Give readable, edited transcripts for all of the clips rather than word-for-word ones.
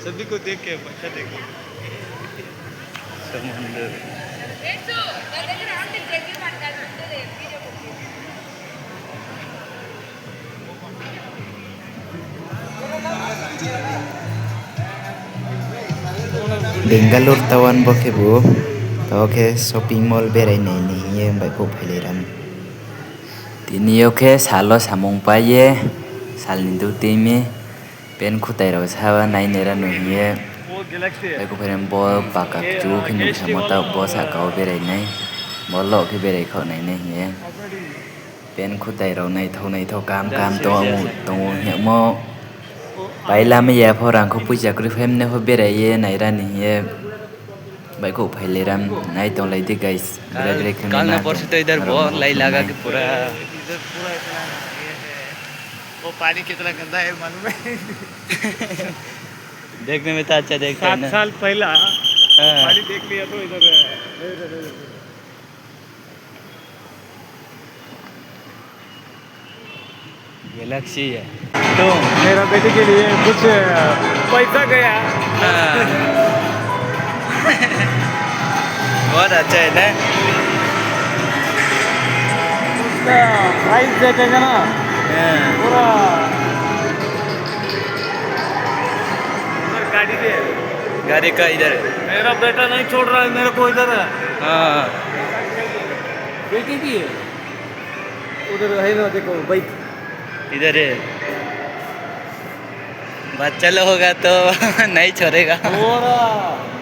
सभी को देख के बच्चा देख समुंदर बेंगालुर टाउन बखेबो तावके शॉपिंग मॉल बेरायनाय निहिये बाय को फैलेराम तिनियोके सालो सामung paye salni dutime pen khutai ro sawa nainera nuhiye वो गैलेक्सी है बाय को फैलेराम bo paka chu khinu samota bo sakao berainai bollo ke berai kho nainai hiye pen khutai ro nai tho kam to amu to hemo pailame ya phorang ko puja kri femne ho beraye naira nihiye bike को फैलेराम नाइ तो लाइदे guys break break कल ना परसों तो इधर बहुत लाई लगा कि पूरा इधर पूरा इतना ये है वो पानी कितना गंदा है मालूम है। देखने में तो अच्छा देखता है 7 ना साल पहला हाँ। पानी देख लिया तो इधर गैलेक्सी है तो मेरा बेटे के लिए कुछ पैसा गया। बहुत अच्छा है ना उसका प्राइस देखेगा ना पूरा उधर गाड़ी पे गाड़ी का इधर है मेरा बेटा नहीं छोड़ रहा है मेरे को इधर है हाँ बेटी भी है उधर है ना देखो बाइक इधर है बच्चा लोग होगा तो नहीं छोड़ेगा पूरा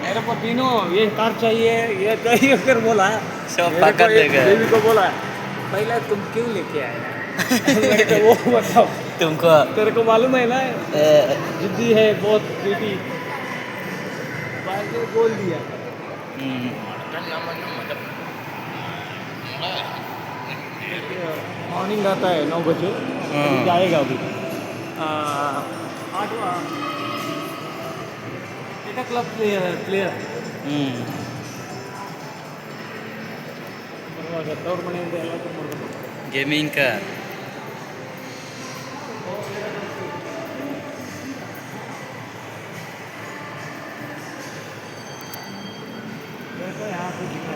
मेरे को तीनों ये कार चाहिए ये चाहिए फिर बोला सब मेरे पकड़ को एक लेगा बेबी को बोला पहला तुम क्यों लेके आए मैंने कहा, वो बताओ तुमको तेरे को मालूम है ना जिद्दी है बहुत बेटी बाद में बोल दिया मॉर्निंग आता है 9 बजे अभी जाएगा अभी 8 क्लब प्लेयर ತವ್ರ ಮನೆಯಿಂದ ಎಲ್ಲ ಮಾಡ್ಬೇಕು गेमिंग का यहाँ पे दिखा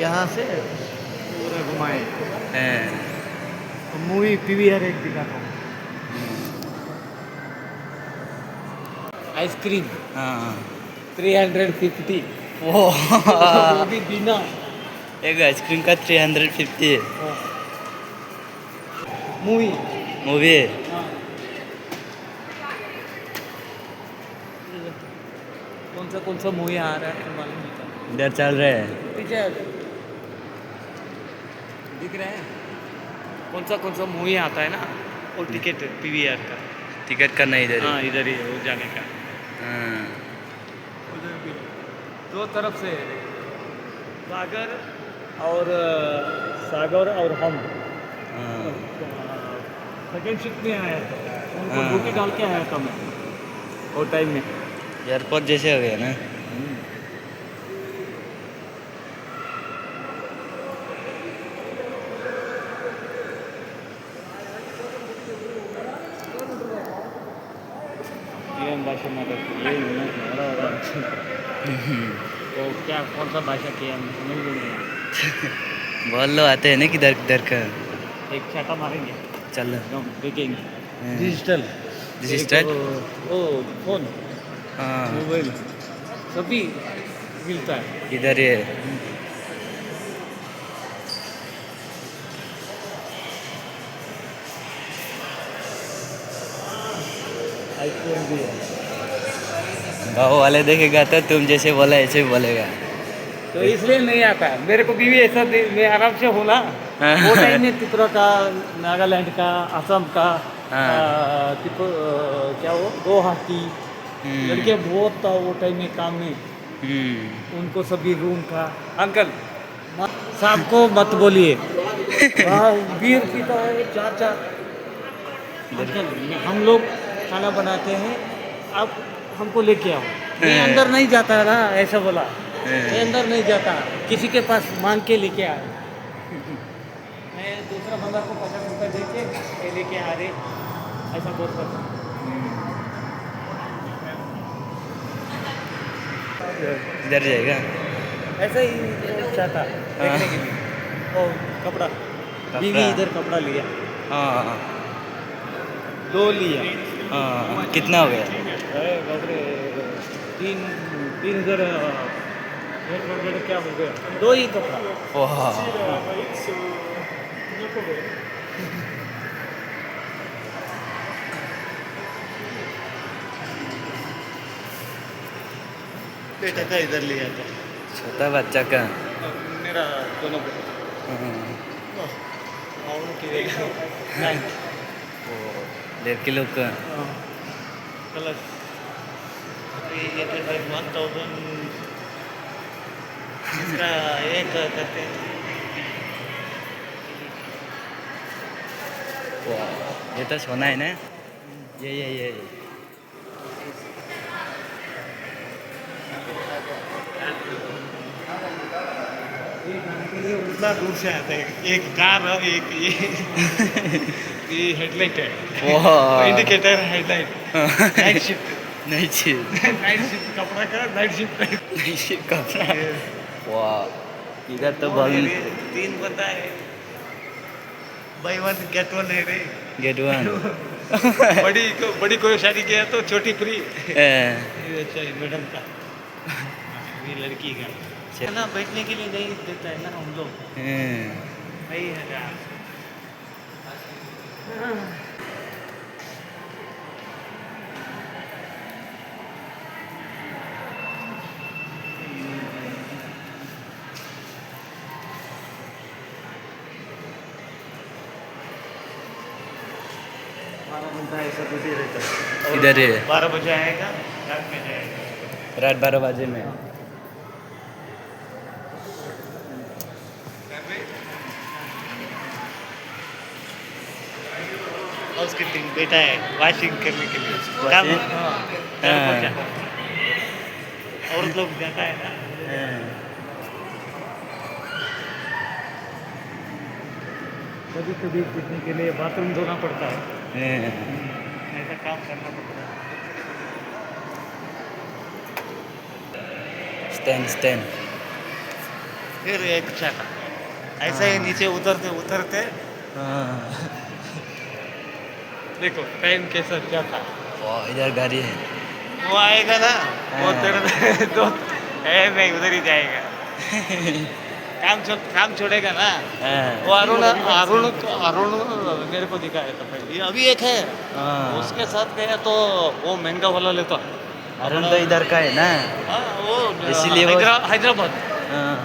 यहाँ से पूरा घुमाए मूवी पीवीआर एक दिखाता हूँ आइसक्रीम हाँ 350 वो वो भी बिना एक आइसक्रीम का 350 मूवी मूवी कौन सा मूवी आ रहा है मालूम नहीं था इधर चल रहे हैं पीछे दिख रहे हैं कौन सा मूवी आता है ना वो टिकट पीवीआर का टिकट करना इधर हाँ इधर ही है वो जाने का हाँ उधर भी दो तरफ से सागर और हम सेकेंड शिफ्ट में आया था उनको ड्यूटी डाल के आया था मैं वो टाइम में एयरपोर्ट जैसे हो गया ना भाषा में तो क्या कौन सा भाषा किया समझ नहीं रहा बहुत लोग आते हैं ना किधर किधर का एक छाता मारेंगे चलो देखेंगे डिजिटल ओ फोन हाँ मोबाइल सभी मिलता है इधर ये आईफोन भी है गाँव वाले देखेगा तो तुम जैसे बोला ऐसे ही बोलेगा तो इसलिए नहीं आता मेरे को भी ऐसा मैं आराम से हूँ ना वो टाइम में त्रिपुरा का नागालैंड का असम का क्या वो गुवाहाटी लड़के बहुत था वो टाइम में काम में उनको सभी रूम का अंकल शाम को मत बोलिए बीयर पीता है 4 अंकल हम लोग खाना बनाते हैं अब हमको लेके आओ मैं अंदर नहीं जाता ना ऐसा बोला मैं अंदर नहीं जाता किसी के पास मांग के लेके आए दूसरा बंदा को 50 रुपये दे के ये लेके आ रहे, ऐसा बहुत करता। इधर जाएगा। ऐसा ही चाहता देखने के लिए। ओ कपड़ा, बीवी इधर कपड़ा लिया, हाँ 2 लिया। हाँ, कितना हो गया? अरे बाप रे, 3,000 एक रुपये क्या हो गया? 2 ही कपड़ा। वाह, बेटा का इधर लिया था, छोटा बच्चा का। मेरा दोनों को हाँ, और उनकी नहीं। वो 1.5 किलो का। कलर 1,000 इसका एक करते हैं। वाह, ये तो सोना है ना? ये उतना दूर से आता है, एक कार और एक ये हेडलाइट है, वाह, इंडिकेटर हेडलाइट। नाइट शिफ्ट, नहीं चाहिए। नाइट शिफ्ट कपड़ा का नाइट शिफ्ट। नहीं कपड़ा। वाह, इधर तो बल 3 बंदा है, बाई 1 गेट 1 है रे। गेट 1। बड़ी कोई शादी किया तो छोटी फ्री। ये अच्छा है मैडम का, ये लड़की का है ना, बैठने के लिए नहीं देता है ना हम लोग, नहीं है यार। ऐसा कुछ ही रहता है। इधर है। 12 बजे आएगा, रात में जाएगा। रात 12 बजे में। हाउस कीपिंग बेटा है, वॉशिंग करने के लिए काम। Washing? हाँ, औरत लोग जाता है ना। कभी कभी पीने के लिए बाथरूम धोना पड़ता है, ऐसा काम करना पड़ता है। स्टैंड। फिर एक चाटा ऐसा ही नीचे उतरते देखो ट्रेन कैसा जाता। वाह, इधर गाड़ी है। वो आएगा ना, वो हाँ। तेरे तो नहीं उधर ही जाएगा। काम छोड़ेगा ना। वो अरुण मेरे को दिखाया था पहले, ये अभी एक है, उसके साथ गया तो वो महंगा वाला लेता। अरुण तो इधर का है ना, हाँ, वो इसीलिए वो हैदराबाद हाँ।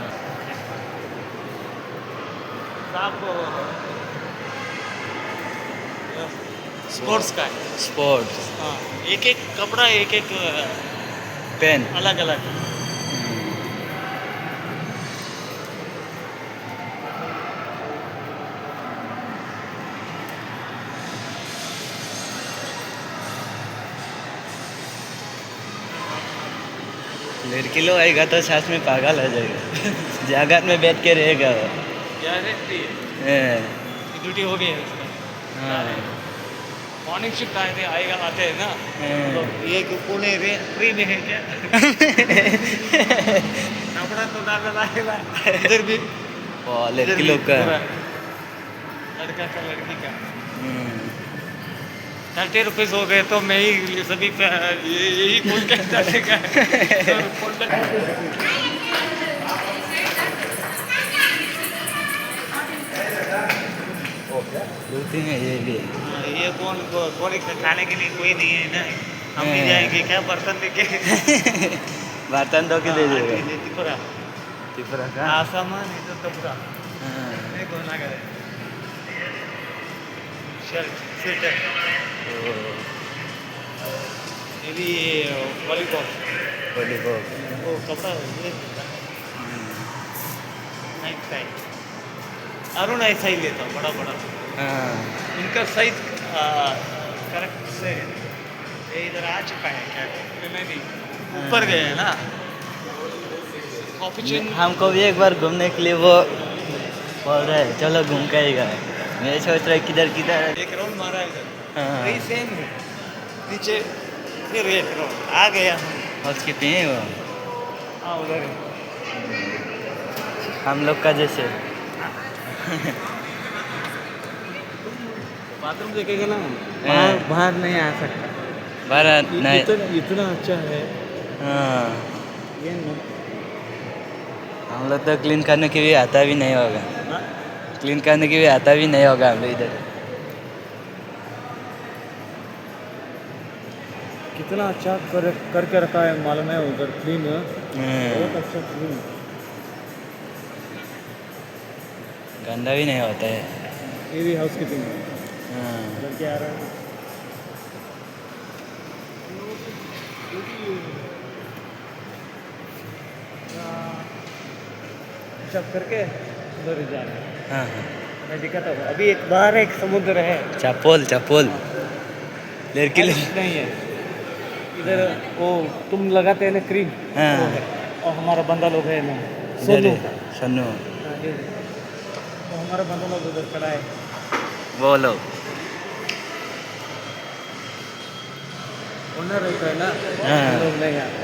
स्पोर्ट्स का है। स्पोर्ट्स हाँ, एक एक कपड़ा एक पेन। अलग अलग। लड़की लोग आएगा तो साथ में पागल हो जाएगा। जगत में बैठ के रहेगा वो। क्या रहती है, ड्यूटी हो गई है उसका। हाँ। मॉर्निंग शिफ्ट आते हैं ना, हाँ। तो ये पुणे फ्री में है क्या? कपड़ा तो डालना है इधर भी, वाह, इधर लड़की भी लोग का। पूरा। लड़का का लड़की का 30 रुपीज़ हो गए तो मैं ही सभी यही फोन कर डालेगा। होती है ये भी। ये कौन खाने के लिए कोई नहीं है ना, हम भी जाएंगे क्या बर्तन लेके। बर्तन दो के दे देगा। त्रिपुरा त्रिपुरा का। सामान इधर त्रिपुरा नहीं कोना करे। शर्ट स्वेटर, ये भी वॉलीबॉल, वो कपड़ा नाइट टाइम। अरुण ऐसा ही लेता बड़ा बड़ा, इनका साइज करेक्ट से ये इधर आ चुका है क्या नहीं, ऊपर गए हैं ना। कॉफी चेन हमको भी एक बार घूमने के लिए वो बोल रहे हैं, चलो घूम के आएगा। मैं सोच रहा किधर किधर है। एक राउंड मारा इधर, हाँ वही सेम है, नीचे फिर एक राउंड आ गया हम। और उसके पे है वो हाँ उधर है। हम लोग का जैसे। बाथरूम देखेगा ना, हाँ। बाहर बाहर नहीं आ सकता। भारत नहीं। इतना अच्छा है हाँ ये ना। हम लोग तो क्लीन करने के लिए आता भी नहीं होगा। हाँ? क्लीन करने के लिए आता भी नहीं होगा हम लोग इधर। कितना अच्छा करके रखा है मालूम है उधर क्लीन, बहुत अच्छा क्लीन। गंदा भी नहीं होता है। ये भी हाउस कीपिंग है, हाँ लड़के आ रहे हैं। सब करके उधर ही जा रहे हैं। हाँ हाँ मैं दिखाता हूँ, अभी एक बाहर एक समुद्र है। चपोल चपोल लड़की लोग। ऐसा नहीं है इधर, वो तुम लगाते हैं ना क्रीम, हाँ। वो है। और हमारा बंदा लोग है ना, इधर सोनू। है, सोनू हाँ, ये। तो हमारा बंदा लोग उधर खड़ा है। वो लोग। ओनर रहता है ना, हाँ। लोग नहीं आते।